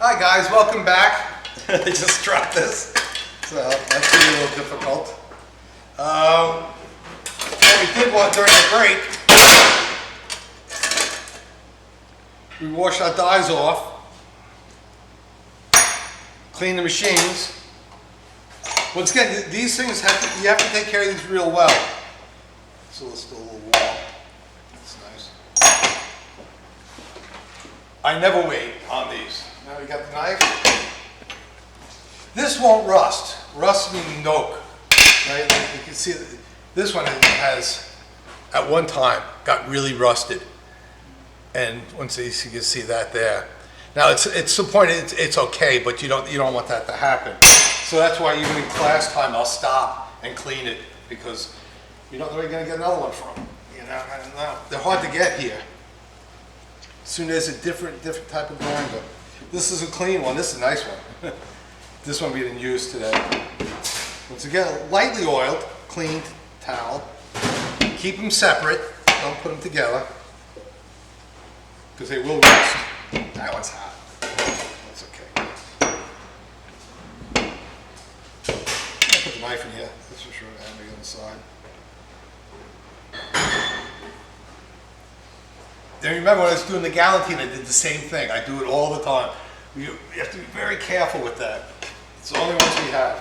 Hi guys, welcome back. I just dropped this, so that's a little difficult. What we did during the break, we washed our dies off, cleaned the machines. Once again, these things you have to take care of these real well. So let's do a little wall. That's nice. I never wait on these. Now we got the knife. This won't rust. Rust meaning noke. Right? You can see this one has, at one time, got really rusted. And once you can see that there. Now it's the point. It's okay, but you don't want that to happen. So that's why even in class time, I'll stop and clean it because you don't know where you're going to get another one from. You know, I don't know. They're hard to get here. Soon there's a different type of grinder. This is a clean one. This is a nice one. This one we didn't use today. Once again, lightly oiled, cleaned towel. Keep them separate. Don't put them together because they will rust. That one's hot. That's okay. I'll put the knife in here. That's for sure. And the other side. Then remember when I was doing the Galantine, I did the same thing. I do it all the time. You have to be very careful with that. It's the only ones we have.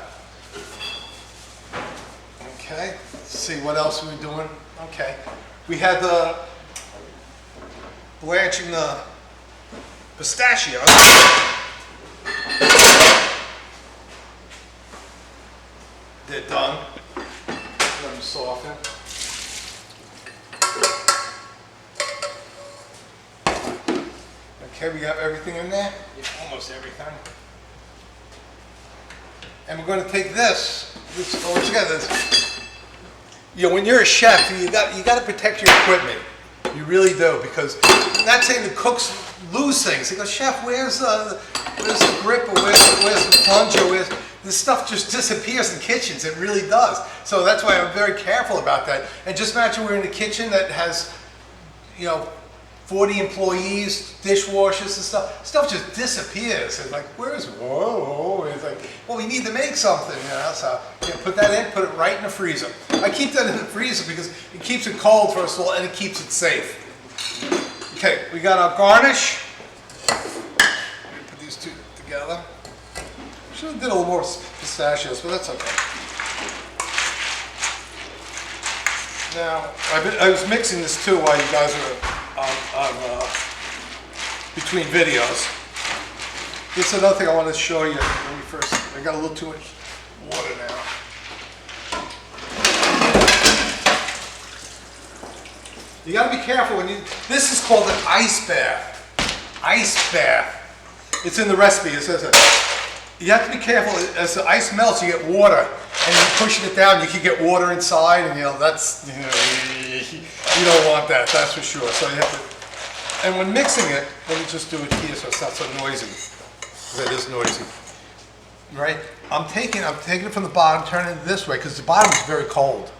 Okay, let's see what else we're doing. Okay, we had the blanching the pistachios. They're done. Let them soften. Okay, we have everything in there? Yeah, almost everything. And we're going to take this once again, you know, when you're a chef, you got to protect your equipment. You really do, because I'm not saying the cooks lose things. They go, Chef, where's the grip, or where's the plunger? This stuff just disappears in kitchens. It really does. So that's why I'm very careful about that. And just imagine we're in a kitchen that has, you know, 40 employees, dishwashers and stuff. Stuff just disappears. It's like, where's whoa? It's like, well, we need to make something, you know. So put that in, put it right in the freezer. I keep that in the freezer because it keeps it cold first of all, and it keeps it safe. Okay, we got our garnish. Let me put these two together. Should have did a little more pistachios, but that's okay. Now, I was mixing this too while you guys are between videos. This is another thing I want to show you when we first. I got a little too much water now. You got to be careful when you. This is called an ice bath. Ice bath. It's in the recipe. It says it. You have to be careful as the ice melts. You get water, and you're pushing it down. You can get water inside, and that's you don't want that. That's for sure. So you have to. And when mixing it, let me just do it here so it's not so noisy. Because it is noisy, right? I'm taking it from the bottom, turning it this way because the bottom is very cold.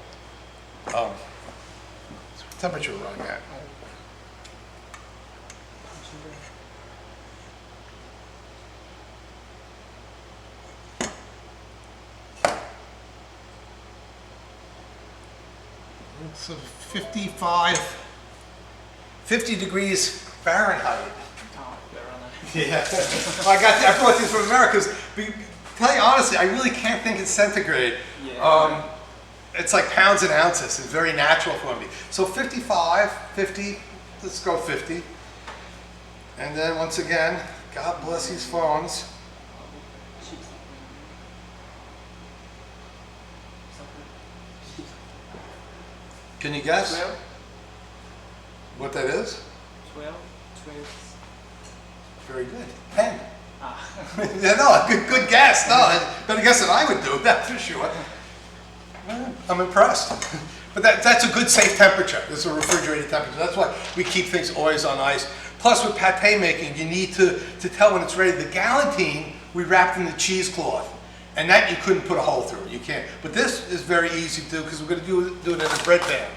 Temperature we're running at. 50 degrees Fahrenheit. Yeah. I brought these from America because, tell you honestly, I really can't think in centigrade. Yeah. It's like pounds and ounces. It's very natural for me. So 55, 50, let's go 50. And then once again, God bless these phones. Can you guess 12. What that is? 12. Very good. 10. Ah. Yeah, no, good guess. No, better guess than I would do, that's for sure. I'm impressed. But that's a good safe temperature. It's a refrigerated temperature. That's why we keep things always on ice. Plus with pate making, you need to tell when it's ready. The Galantine, we wrapped in the cheesecloth. And that you couldn't put a hole through. You can't. But this is very easy to do because we're going to do it in a bread pan.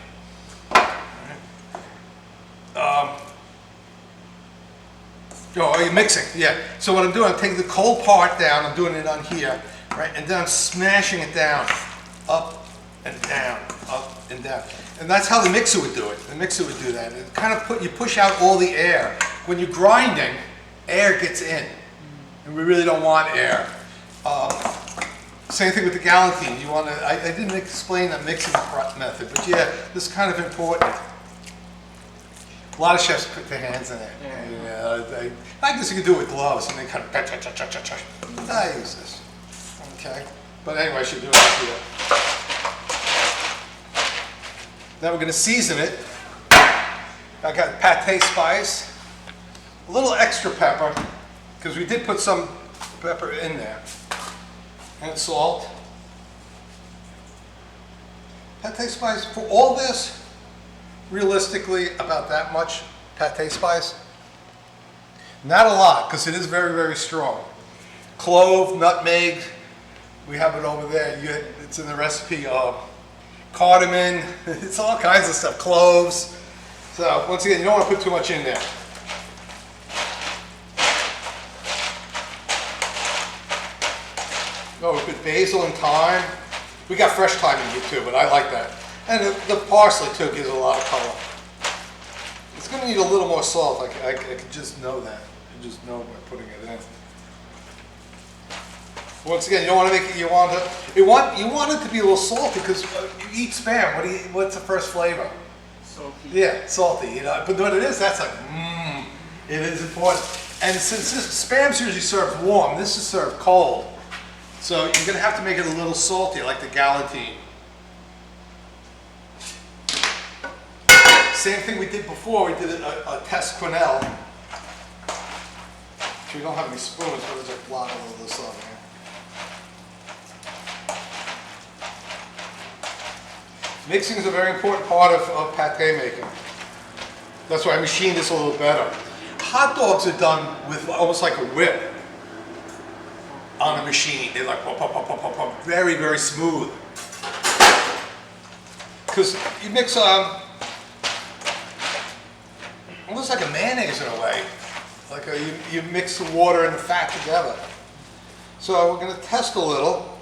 Oh, are you mixing? Yeah. So what I'm doing, I'm taking the cold part down, I'm doing it on here, right? And then I'm smashing it down, up and down, up and down. And that's how the mixer would do it. The mixer would do that. It kind of you push out all the air. When you're grinding, air gets in. And we really don't want air. Same thing with the galantine. You want to, I didn't explain the mixing method, but yeah, this is kind of important. A lot of chefs put their hands in it. Yeah, I guess you could do it with gloves and they kind of, I use this. Okay. But anyway, I should do it here. Now we're going to season it. I got pate spice, a little extra pepper, because we did put some pepper in there, and salt. Pate spice, for all this, realistically about that much pate spice. Not a lot, because it is very, very strong. Clove, nutmeg, we have it over there. It's in the recipe. Cardamom, it's all kinds of stuff. Cloves. So once again, you don't want to put too much in there. Oh, we put basil and thyme. We got fresh thyme in here too, but I like that. And the parsley too gives a lot of color. It's going to need a little more salt. I can just know that. I just know by putting it in. Once again, you don't want to make it. You want it to be a little salty because you eat Spam. What's the first flavor? Salty. Yeah, salty. You know, but what it is, that's like it is important. And since Spam's usually served warm, this is served cold. So you're going to have to make it a little salty, like the galantine. Same thing we did before. We did a test quenelle. We don't have any spoons, but there's a lot of this on here. Mixing is a very important part of pate making. That's why I machine this a little better. Hot dogs are done with almost like a whip on a machine. They're like pop, pop, pop, pop, pop, pop, very, very smooth. Because you mix almost like a mayonnaise in a way. Like you mix the water and the fat together. So we're going to test a little.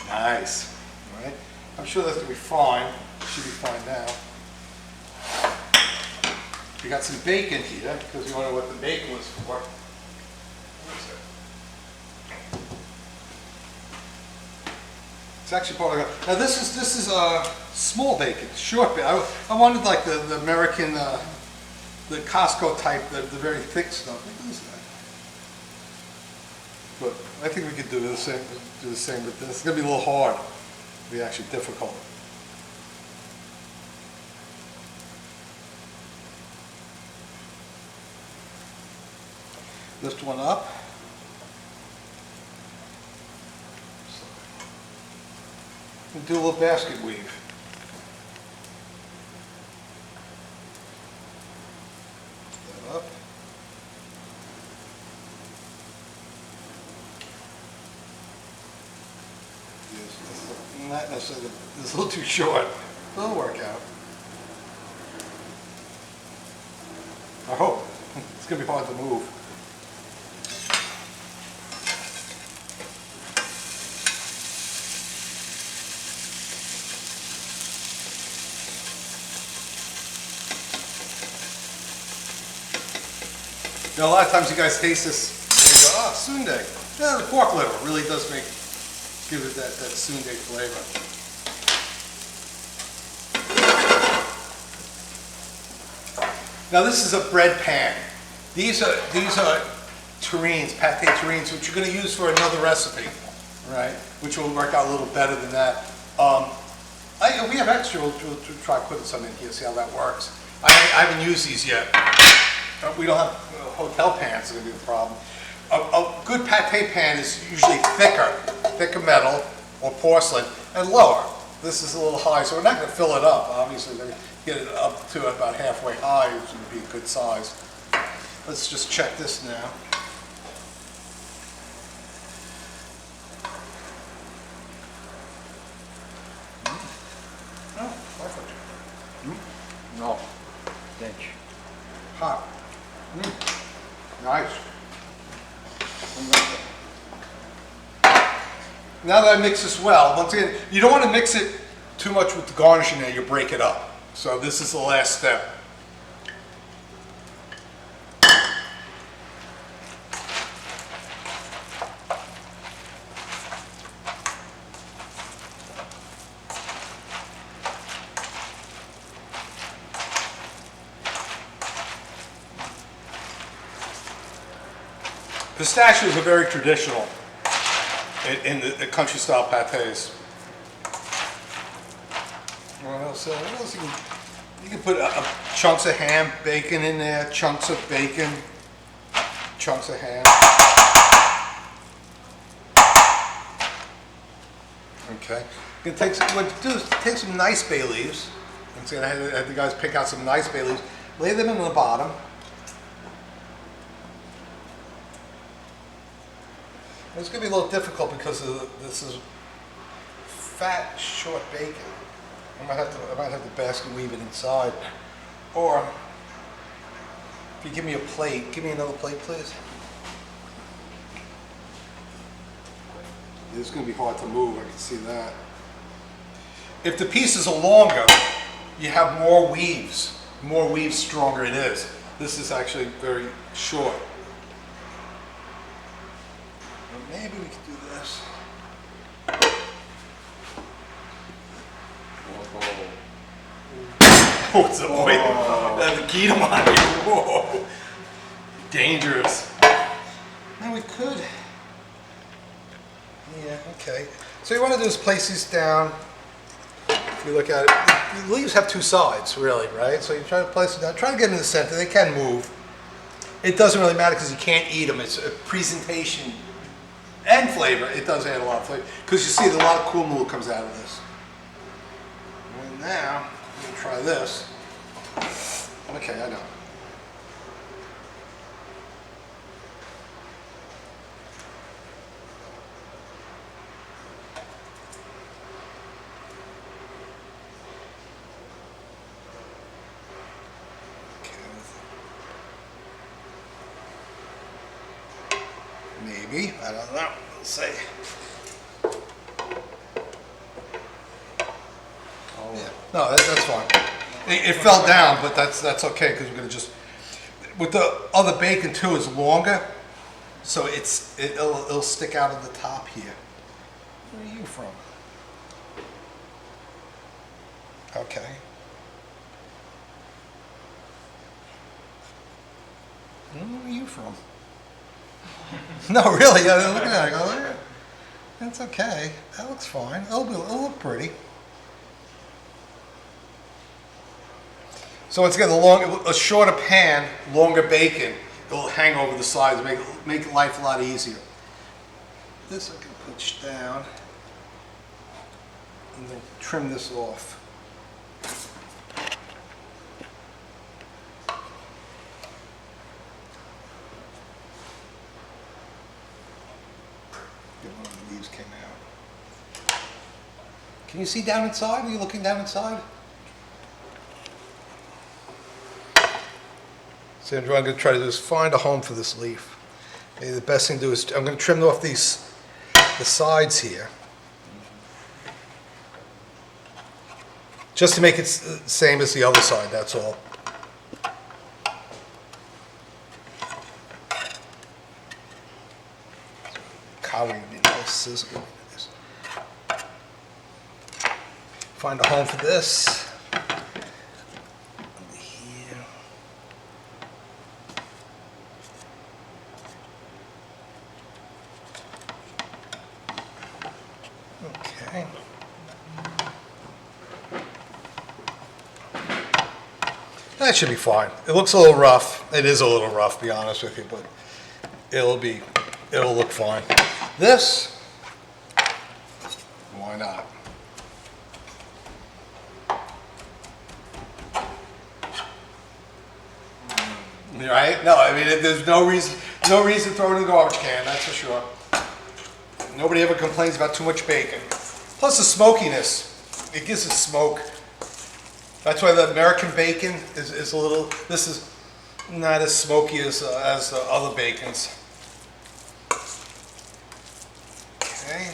Nice. All right. I'm sure that's going to be fine. Should be fine now. We got some bacon here because you wonder what the bacon was for. What is it? It's actually part of it. Now this is small bacon, short bacon. I wanted like the American, the Costco type, the very thick stuff. What is that? But I think we could do the same with this. It's going to be a little hard. It'll be actually difficult. Lift one up. And do a little basket weave. That up. Not necessarily, it's a little too short. It'll work out. I hope. It's going to be hard to move. You know, a lot of times you guys taste this and you go, oh, sundae. Yeah, the pork liver really does give it that sundae flavor. Now this is a bread pan. These are terrines, pate terrines, which you're going to use for another recipe, right? Which will work out a little better than that. We have extra. We'll try putting some in here, see how that works. I haven't used these yet. We don't have hotel pans. It's going to be the problem. A good pate pan is usually thicker metal or porcelain, and lower. This is a little high, so we're not going to fill it up. Obviously, we're going to get it up to about halfway high, which would be a good size. Let's just check this now. hot. Nice. Now that I mix this well, once again, you don't want to mix it too much with the garnish in there, you break it up. So this is the last step. Pistachios are very traditional in the country style pâtés. What else? You can put chunks of ham, bacon in there, chunks of bacon, chunks of ham. Okay. You can what you do is take some nice bay leaves. I had the guys pick out some nice bay leaves, lay them in the bottom. It's going to be a little difficult because this is fat, short bacon. I might have to basket weave it inside. Or, if you give me a plate, give me another plate, please. It's going to be hard to move, I can see that. If the pieces are longer, you have more weaves. More weaves, stronger it is. This is actually very short. Maybe we could do this. Oh, it's a wait. The key to mine. Whoa. Dangerous. Now we could. Yeah, okay. So you want to do is place these down. If you look at it, the leaves have two sides, really, right? So you try to place it down. Try to get in the center. They can move. It doesn't really matter because you can't eat them. It's a presentation. And flavor, it does add a lot of flavor. Because you see, a lot of cool mood comes out of this. And now, I'm going to try this. Okay, I know. Maybe, I don't know, we'll see. Oh. Yeah. No, that's fine. It fell down, but that's okay because we're gonna just, with the other bacon too, is longer, so it'll stick out of the top here. Where are you from? Okay. Where are you from? No, really. Look at that. I go, that's okay. That looks fine. It'll look pretty. So once again, a shorter pan, longer bacon, it'll hang over the sides, make life a lot easier. This I can push down and then trim this off. One of the leaves came out. Can you see down inside? Are you looking down inside? So what I'm going to try to do is find a home for this leaf. Maybe the best thing to do is I'm going to trim off the sides here, just to make it the same as the other side. That's all. Cowering me, no scissors. Find a home for this. Here. Okay. That should be fine. It looks a little rough. It is a little rough, to be honest with you, but it'll look fine. This, why not? Right? No, I mean, there's no reason to throw it in the garbage can, that's for sure. Nobody ever complains about too much bacon. Plus the smokiness, it gives it smoke. That's why the American bacon is a little, this is not as smoky as the other bacons. Okay.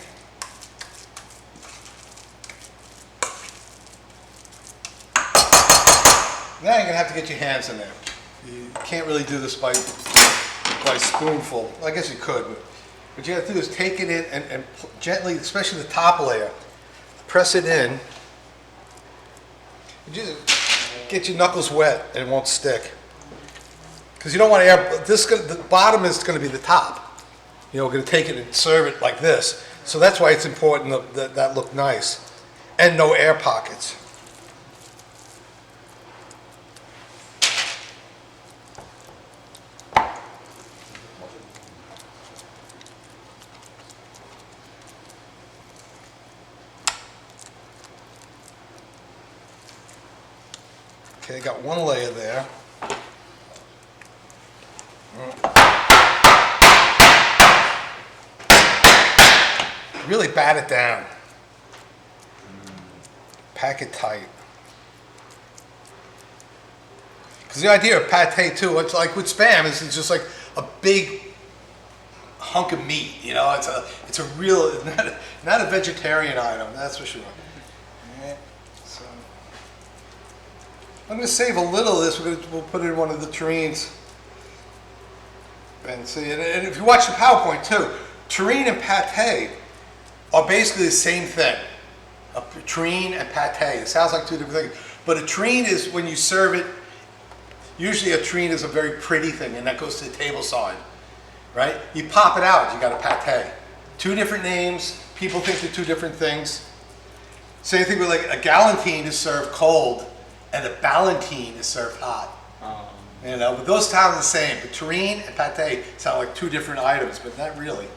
Now you're gonna have to get your hands in there. You can't really do this by spoonful. I guess you could, but what you have to do is take it in and gently, especially the top layer, press it in. You just get your knuckles wet and it won't stick. Because you don't want air. The bottom is going to be the top. You know, we're going to take it and serve it like this. So that's why it's important that look nice, and no air pockets. Okay, got one layer there. Really bat it down. Pack it tight. Because the idea of pate too, it's like with Spam, is it's just like a big hunk of meat. You know, it's a real, not a vegetarian item, that's for sure. Alright, so I'm going to save a little of this. We'll put it in one of the terrines. And see, and if you watch the PowerPoint too, terrine and pate are basically the same thing. A terrine and pate. It sounds like two different things. But a terrine is when you serve it, usually a terrine is a very pretty thing, and that goes to the table side, right? You pop it out, you got a pate. Two different names, people think they're two different things. Same thing with like a galantine is served cold, and a ballantine is served hot. You know, but those sound the same. But terrine and pate sound like two different items, but not really.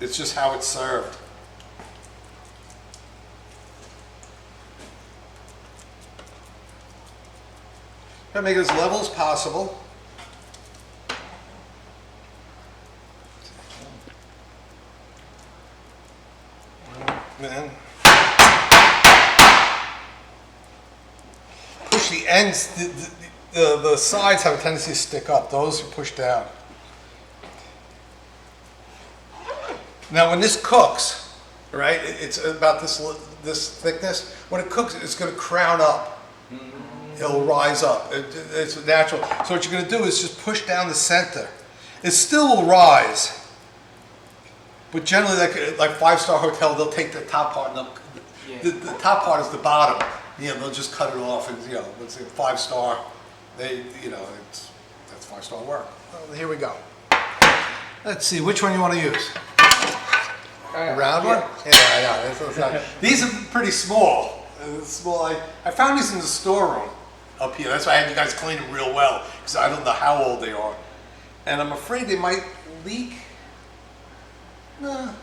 It's just how it's served. Try to make it as level as possible. Then push the ends. The sides have a tendency to stick up. Those are pushed down. Now, when this cooks, right, it's about this thickness. When it cooks, it's going to crown up. It'll rise up. It's natural. So what you're going to do is just push down the center. It still will rise, but generally, like five-star hotel, they'll take the top part and the top part is the bottom. You know, they'll just cut it off, and you know, let's say 5-star. That's 5-star work. Well, here we go. Let's see, which one you want to use? The round one? Yeah. These are pretty small. I found these in the storeroom up here. That's why I had you guys clean them real well, because I don't know how old they are. And I'm afraid they might leak. No,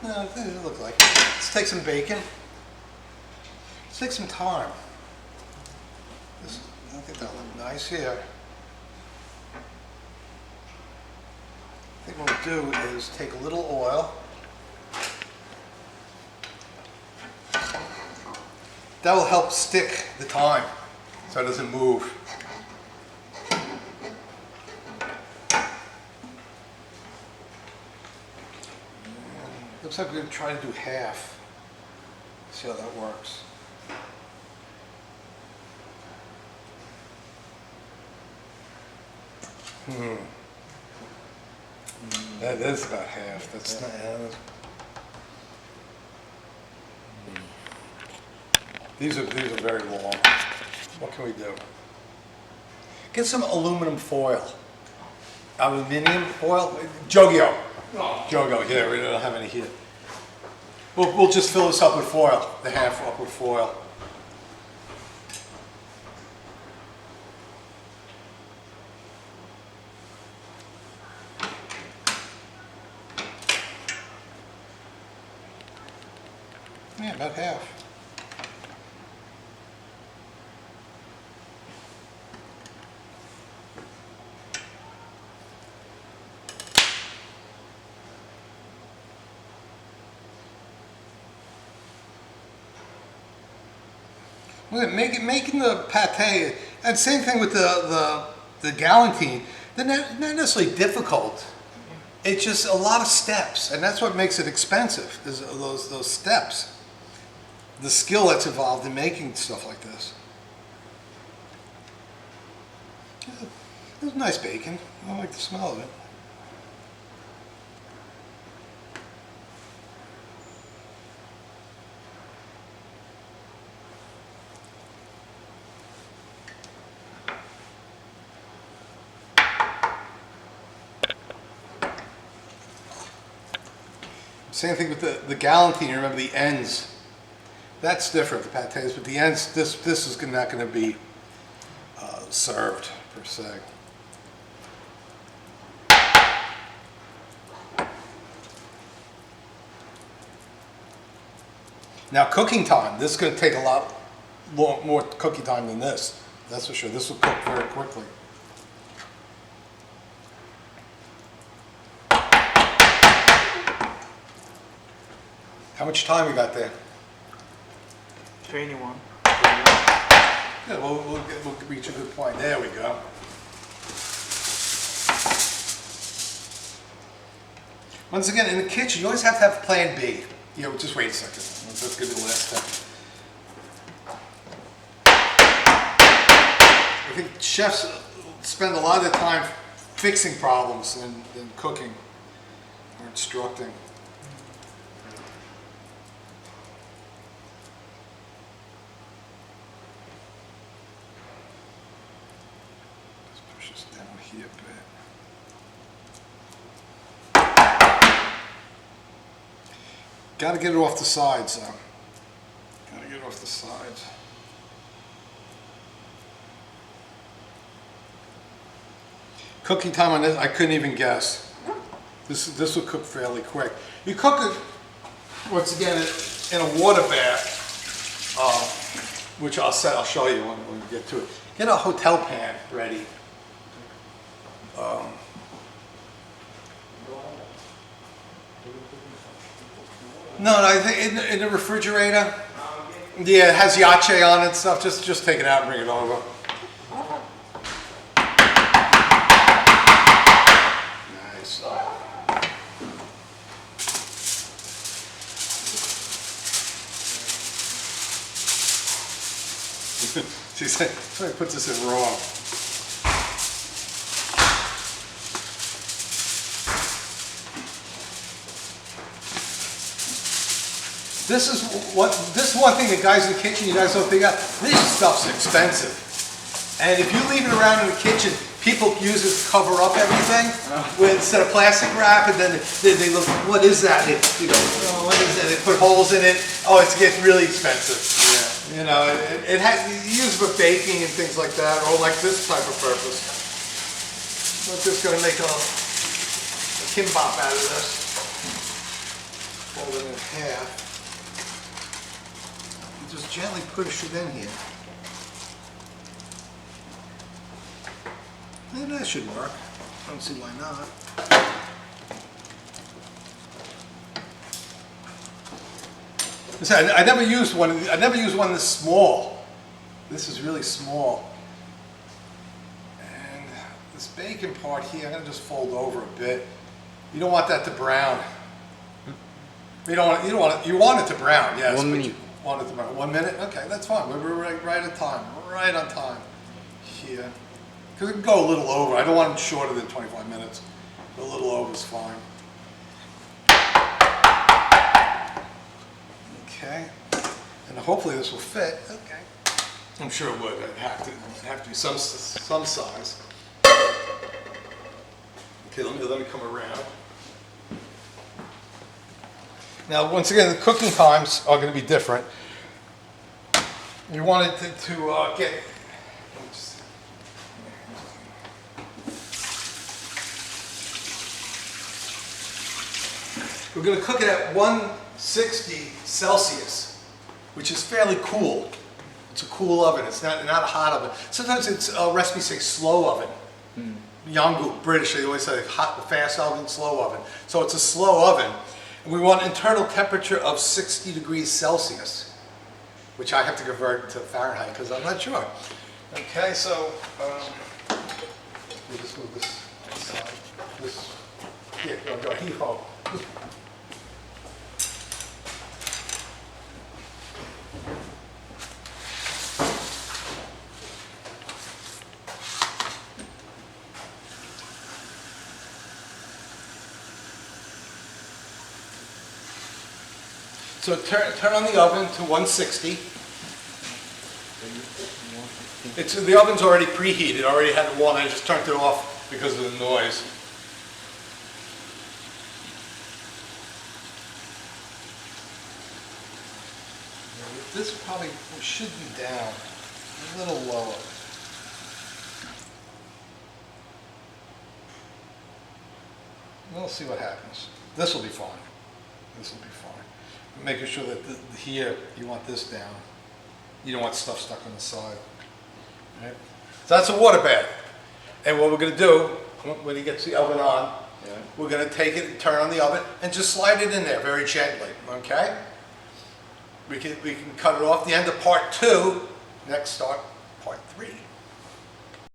it doesn't look like it. Let's take some bacon. Let's take some thyme. I think that'll look nice here. I think what we'll do is take a little oil. That will help stick the thyme so it doesn't move. Looks like we're going to try to do half. See how that works. That is about half. That's not. These are very long. What can we do? Get some aluminum foil. Aluminium foil? Jogyo. Jogyo. Here, we don't have any here. We'll just fill this up with foil. The half up with foil. Yeah, about half. Making the pate, And same thing with the galantine. They're not necessarily difficult. It's just a lot of steps, and that's what makes it expensive, is those steps. The skill that's involved in making stuff like this. Yeah, it's nice bacon. I like the smell of it. Same thing with the galantine. Remember the ends. That's different, the pâtés, but the ends, this is not going to be served, per se. Now cooking time, this is going to take a lot more cooking time than this. That's for sure. This will cook very quickly. How much time we got there? 21. Yeah, we'll reach a good point. There we go. Once again, in the kitchen, you always have to have plan B. Yeah, well, just wait a second. Let's get to the last step. I think chefs spend a lot of their time fixing problems than cooking or instructing. Down here a bit. Got to get it off the sides, though. Got to get it off the sides. Cooking time on this, I couldn't even guess. This will cook fairly quick. You cook it once again in a water bath, which I'll show you when we get to it. Get a hotel pan ready. No, I think in the refrigerator. Yeah, it has yache on it and stuff. Just take it out and bring it over. Nice. See, somebody puts this in raw. This is one thing that guys in the kitchen, you guys don't think of. This stuff's expensive. And if you leave it around in the kitchen, people use it to cover up everything instead of plastic wrap, and then they look, what is that? You go, oh, what is that? They put holes in it. Oh, it gets really expensive. Yeah. You know, it has, you use it for baking and things like that, or like this type of purpose. I'm just going to make a kimbap out of this. Fold it in half. Just gently push it in here. And that should work. I don't see why not. I never used one. I never used one this small. This is really small. And this bacon part here, I'm gonna just fold over a bit. You don't want that to brown. You want it to brown. Yes. 1 minute. Want it to brown. 1 minute? Okay, that's fine. We're right on time. Right on time here. Because it can go a little over. I don't want them shorter than 25 minutes. A little over is fine. Okay. And hopefully this will fit. Okay. I'm sure it would. It'd have to be some size. Okay, let me come around. Now, once again, the cooking times are going to be different. You want it to get. We're going to cook it at 160 Celsius, which is fairly cool. It's a cool oven. It's not a hot oven. Sometimes it's recipes say slow oven. Yangu, British, they always say hot, fast oven, slow oven. So it's a slow oven. And we want internal temperature of 60 degrees Celsius, which I have to convert to Fahrenheit because I'm not sure. Okay, so we'll just move this aside. This, here, go, heave-ho. So turn on the oven to 160. The oven's already preheated, already had water, I just turned it off because of the noise. This probably should be down a little lower. We'll see what happens. This will be fine. This will be fine. Making sure that here, you want this down. You don't want stuff stuck on the side. Right? So that's a water bath. And what we're going to do, when he gets the oven on, we're going to take it and turn on the oven and just slide it in there very gently. Okay? We can cut it off the end of part 2. Next, start part 3.